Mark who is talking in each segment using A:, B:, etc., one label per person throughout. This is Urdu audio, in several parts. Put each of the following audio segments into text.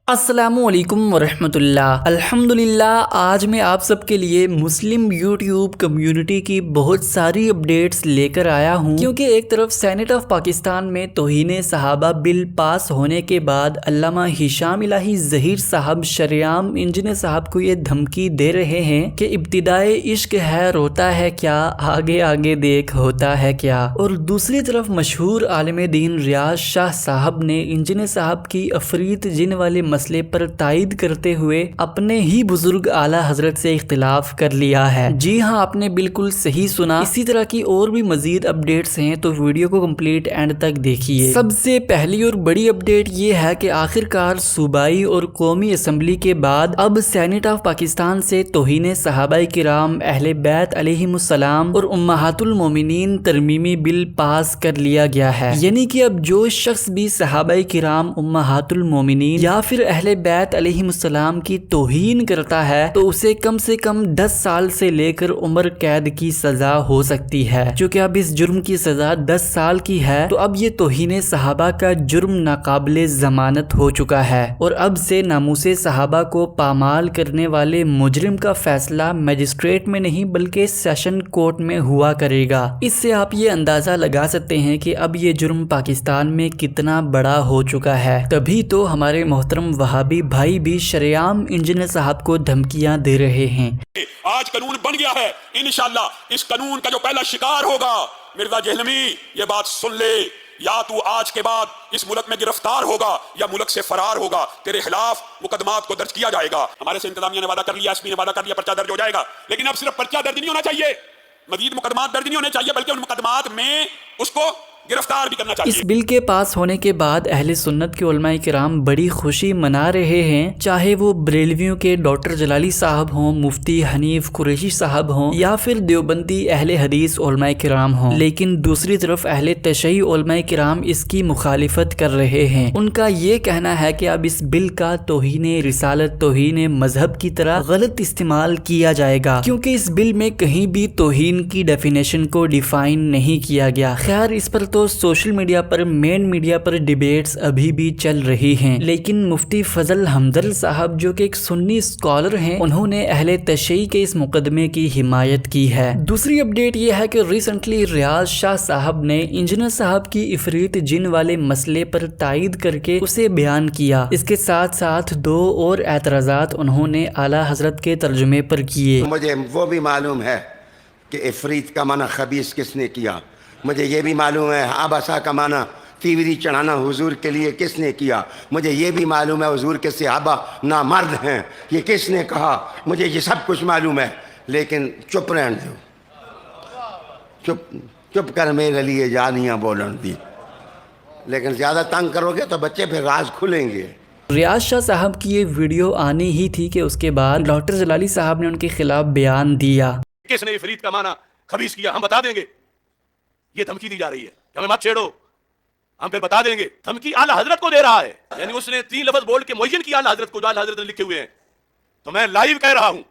A: السلام علیکم ورحمۃ اللہ۔ الحمدللہ آج میں آپ سب کے لیے مسلم یوٹیوب کمیونٹی کی بہت ساری اپڈیٹس لے کر آیا ہوں، کیونکہ ایک طرف سینیٹ آف پاکستان میں توہین صحابہ بل پاس ہونے کے بعد علامہ ہشام الہی ظہیر صاحب شریعام انجینئر صاحب کو یہ دھمکی دے رہے ہیں کہ ابتدائے عشق ہے روتا ہے کیا، آگے آگے دیکھ ہوتا ہے کیا۔ اور دوسری طرف مشہور عالم دین ریاض شاہ صاحب نے انجینئر صاحب کی عفریت جن والے مسئلے پر تائید کرتے ہوئے اپنے ہی بزرگ اعلیٰ حضرت سے اختلاف کر لیا ہے۔ جی ہاں، آپ نے بالکل صحیح سنا۔ اسی طرح کی اور بھی مزید اپڈیٹس ہیں تو ویڈیو کو کمپلیٹ اینڈ تک دیکھیے۔ سب سے پہلی اور بڑی اپڈیٹ یہ ہے کہ آخرکار صوبائی اور قومی اسمبلی کے بعد اب سینیٹ آف پاکستان سے توہین صحابہ کرام، اہل بیت علیہم السلام اور امہات المومنین ترمیمی بل پاس کر لیا گیا ہے۔ یعنی کہ اب جو شخص بھی صحابہ کرام، امہات المومنین یا پھر اہل بیت علیہم السلام کی توہین کرتا ہے تو اسے کم سے کم 10 سال سے لے کر عمر قید کی سزا ہو سکتی ہے۔ چونکہ اب اس جرم کی سزا 10 سال کی ہے تو اب یہ توہین صحابہ کا جرم ناقابل ضمانت ہو چکا ہے، اور اب سے ناموس صحابہ کو پامال کرنے والے مجرم کا فیصلہ مجسٹریٹ میں نہیں بلکہ سیشن کورٹ میں ہوا کرے گا۔ اس سے آپ یہ اندازہ لگا سکتے ہیں کہ اب یہ جرم پاکستان میں کتنا بڑا ہو چکا ہے۔ تبھی تو ہمارے محترم وہابی بھائی بھی شریعام انجینئر صاحب کو دھمکیاں دے رہے ہیں۔
B: آج قانون بن گیا ہے، انشاءاللہ اس قانون کا جو پہلا شکار ہوگا مرزا جہلمی، یہ بات سن لے، یا تو آج کے بعد اس ملک میں گرفتار ہوگا یا ملک سے فرار ہوگا، تیرے خلاف مقدمات کو درج کیا جائے گا۔ ہمارے سے انتظامیہ نے وعدہ کر لیا، ایس پی نے وعدہ کر لیا، پرچہ درج ہو جائے گا، لیکن اب صرف پرچہ درج نہیں ہونا چاہیے، مزید مقدمات درج نہیں ہونے چاہیے، بلکہ ان مقدمات میں اس کو گرفتار بھی کرنا چاہیے۔
A: اس بل کے پاس ہونے کے بعد اہل سنت کے علماء کرام بڑی خوشی منا رہے ہیں، چاہے وہ بریلویوں کے ڈاکٹر جلالی صاحب ہوں، مفتی حنیف قریشی صاحب ہوں، یا پھر دیوبندی اہل حدیث علماء کرام ہوں۔ لیکن دوسری طرف اہل تشیع علماء کرام اس کی مخالفت کر رہے ہیں۔ ان کا یہ کہنا ہے کہ اب اس بل کا توہین رسالت، توہین مذہب کی طرح غلط استعمال کیا جائے گا، کیونکہ اس بل میں کہیں بھی توہین کی ڈیفینیشن کو ڈیفائن نہیں کیا گیا۔ خیر، اس پر تو سوشل میڈیا پر، مین میڈیا پر ڈیبیٹس ابھی بھی چل رہی ہیں، لیکن مفتی فضل حمدل صاحب جو کہ ایک سنی اسکالر ہیں، انہوں نے اہل تشیع کے اس مقدمے کی حمایت کی ہے۔ دوسری اپڈیٹ یہ ہے کہ ریسنٹلی ریاض شاہ صاحب نے انجینئر صاحب کی عفریت جن والے مسئلے پر تائید کر کے اسے بیان کیا۔ اس کے ساتھ ساتھ دو اور اعتراضات انہوں نے اعلیٰ حضرت کے ترجمے پر کیے۔
C: مجھے وہ بھی معلوم ہے کہ عفریت کا معنی خبیث کس نے کیا، مجھے یہ بھی معلوم ہے آباسا کا معنی تیوری چڑھانا حضور کے لیے کس نے کیا، مجھے یہ بھی معلوم ہے حضور کے صحابہ نامرد ہیں، یہ کس نے کہا، مجھے یہ سب کچھ معلوم ہے، لیکن چپ رہن دو، چپ کر میرے لیے جانیاں بولن دی، لیکن زیادہ تنگ کرو گے تو بچے پھر راز کھلیں گے۔
A: ریاض شاہ صاحب کی یہ ویڈیو آنی ہی تھی کہ اس کے بعد ڈاکٹر جلالی صاحب نے ان کے خلاف بیان دیا۔
B: کس نے عفریت کا معنی خبیث کیا، ہم بتا دیں گے۔ یہ دھمکی دی جا رہی ہے کہ ہمیں مت چھیڑو، ہم پھر بتا دیں گے۔ دھمکی اعلیٰ حضرت کو دے رہا ہے، یعنی اس نے 3 لفظ بول کے معین کیا اعلیٰ حضرت کو، جو اعلیٰ حضرت نے لکھے ہوئے ہیں۔ تو میں لائیو کہہ رہا ہوں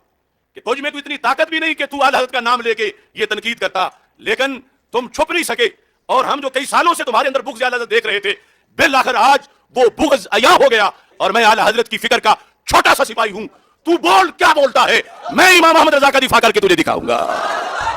B: کہ تجھ میں تو اتنی طاقت بھی نہیں کہ تو اعلیٰ حضرت کا نام لے کے یہ تنقید کرتا، لیکن تم چھپ نہیں سکے، اور ہم جو کئی سالوں سے تمہارے اندر بغض اعلیٰ حضرت دیکھ رہے تھے، بالآخر آج وہ بغض عیاں ہو گیا، اور میں اعلیٰ حضرت کی فکر کا چھوٹا سا سپاہی ہوں۔ تو بول کیا بولتا ہے، میں امام احمد رضا کا دفاع کر کے تجھے دکھاؤں گا۔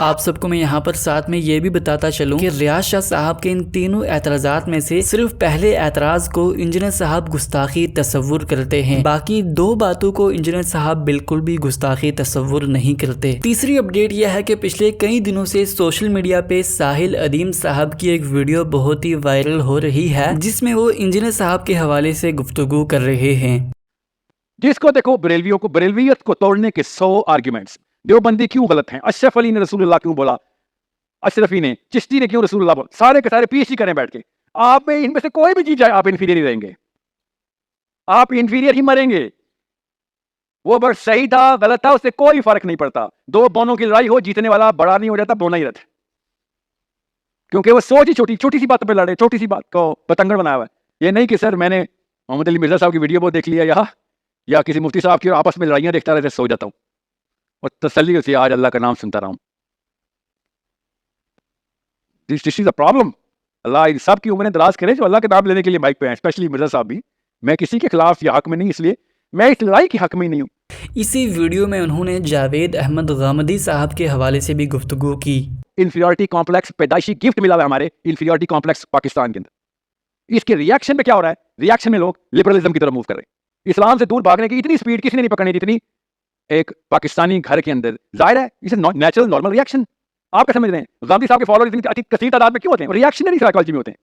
A: آپ سب کو میں یہاں پر ساتھ میں یہ بھی بتاتا چلوں کہ ریاض شاہ صاحب کے ان تینوں اعتراضات میں سے صرف پہلے اعتراض کو انجینئر صاحب گستاخی تصور کرتے ہیں، باقی 2 باتوں کو انجینئر صاحب بالکل بھی گستاخی تصور نہیں کرتے۔ تیسری اپڈیٹ یہ ہے کہ پچھلے کئی دنوں سے سوشل میڈیا پہ ساحل ادیم صاحب کی ایک ویڈیو بہت ہی وائرل ہو رہی ہے، جس میں وہ انجینئر صاحب کے حوالے سے گفتگو کر رہے ہیں۔
D: جس کو دیکھو بریلویوں کو، بریلویت کو توڑنے کے 100 آرگیومنٹس۔ دیوبندی کیوں غلط ہیں، اشرف علی نے رسول اللہ کیوں بولا، اشرفی نے، چشتی نے کیوں رسول اللہ بولا، سارے کے سارے پی ایچ ڈی کریں بیٹھ کے۔ آپ میں ان میں سے کوئی بھی چیز جائے آپ انفیریئر ہی رہیں گے، آپ انفیریئر ہی مریں گے۔ وہ بس صحیح تھا غلط تھا، اس سے کوئی فرق نہیں پڑتا۔ 2 بونوں کی لڑائی ہو، جیتنے والا بڑا نہیں ہو جاتا، بونا ہی رہتا، کیونکہ وہ سوچ ہی چھوٹی سی بات پہ لڑے، چھوٹی سی بات کو پتنگڑ بنایا ہوا ہے۔ یہ نہیں کہ سر میں نے محمد علی مرزا صاحب کی ویڈیو بہت دیکھ لیا، یا کسی مفتی صاحب کی آپس میں لڑائیاں دیکھتا رہتا سو جاتا ہوں، اور تسلی سے آج اللہ کا نام سنتا رہا ہوں۔ This is a problem۔ اللہ سب کی عمریں دراز کرے جو اللہ کے نام لینے کے لیے مائک پہ ہیں، اسپیشلی مرزا صاحب بھی۔ میں کسی کے خلاف یا حق میں نہیں، اس لیے میں اس لڑائی کے حق میں ہی نہیں ہوں۔
A: اسی ویڈیو میں انہوں نے جاوید احمد غامدی صاحب کے حوالے سے بھی گفتگو کی۔
D: انفیریورٹی کمپلیکس پیدائشی گفٹ ملا ہوا ہے ہمارے انفیریورٹی کمپلیکس پاکستان کے اندر، اس کے ریئیکشن میں کیا ہو رہا ہے؟ ریئیکشن میں لوگ لبرلزم کی طرف موو کر رہے ہیں۔ اسلام سے دور بھاگنے کی اتنی سپیڈ کسی نے نہیں پکڑنی جتنی ایک پاکستانی گھر کے اندر، ظاہر ہے اسے نیچرل نارمل ریئیکشن۔ آپ کیا سمجھ رہے ہیں غامدی صاحب کے فالوور اتنی کثیر تعداد میں کیوں ہوتے ہیں؟ ریئیکشنری سائیکالوجی میں ہوتے ہیں۔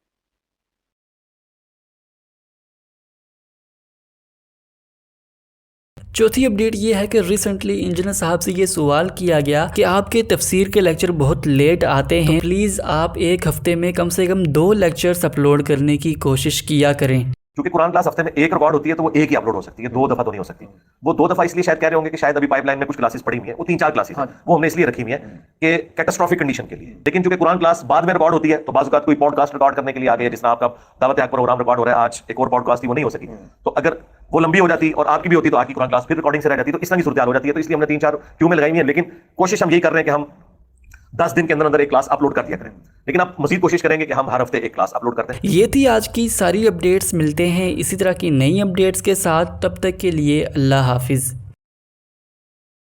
A: چوتھی اپڈیٹ یہ ہے کہ ریسنٹلی انجینئر صاحب سے یہ سوال کیا گیا کہ آپ کے تفسیر کے لیکچر بہت لیٹ آتے ہیں، پلیز آپ ایک ہفتے میں کم سے کم 2 لیکچرز اپلوڈ کرنے کی کوشش کیا کریں۔
E: کیونکہ قرآن کلاس ہفتے میں ایک ریکارڈ ہوتی ہے تو وہ ایک ہی اپلوڈ ہو سکتی ہے، 2 دفعہ تو نہیں ہو سکتی۔ وہ 2 دفعہ اس لیے شاید کہہ رہے ہوں گے کہ شاید ابھی پائپ لائن میں کچھ کلاسز پڑی ہوئی ہیں، وہ 3-4 کلاسز ہیں، وہ ہم نے اس لیے رکھی ہوئی ہیں کہ کیٹاسٹرافک کنڈیشن کے لیے۔ لیکن چونکہ قرآن کلاس بعد میں ریکارڈ ہوتی ہے تو بعض اوقات کوئی پوڈ کاسٹ ریکارڈ کرنے کے لیے آ گئے، جس طرح آپ کا دعوت حق پروگرام ریکارڈ ہو رہا ہے، آج ایک اور پوڈ کاسٹ تھی وہ نہیں ہو سکی، تو اگر وہ لمبی ہو جاتی اور آپ کی بھی ہوتی تو آپ کی قرآن کلاس پھر ریکارڈنگ سے رہ جاتی، تو اس طرح کی صورتحال ہو جاتی ہے۔ تو اس لیے ہم نے 3-4 کیوں میں لگائی ہوئی ہیں، لیکن کوشش ہم یہی کر رہے ہیں کہ ہم 10 دن کے اندر اندر ایک کلاس اپلوڈ کر دیا کریں، لیکن آپ مزید کوشش کریں گے کہ ہم ہر ہفتے ایک کلاس اپلوڈ کرتے ہیں۔
A: یہ تھی آج کی ساری اپڈیٹس، ملتے ہیں اسی طرح کی نئی اپڈیٹس کے ساتھ، تب تک کے لیے اللہ حافظ۔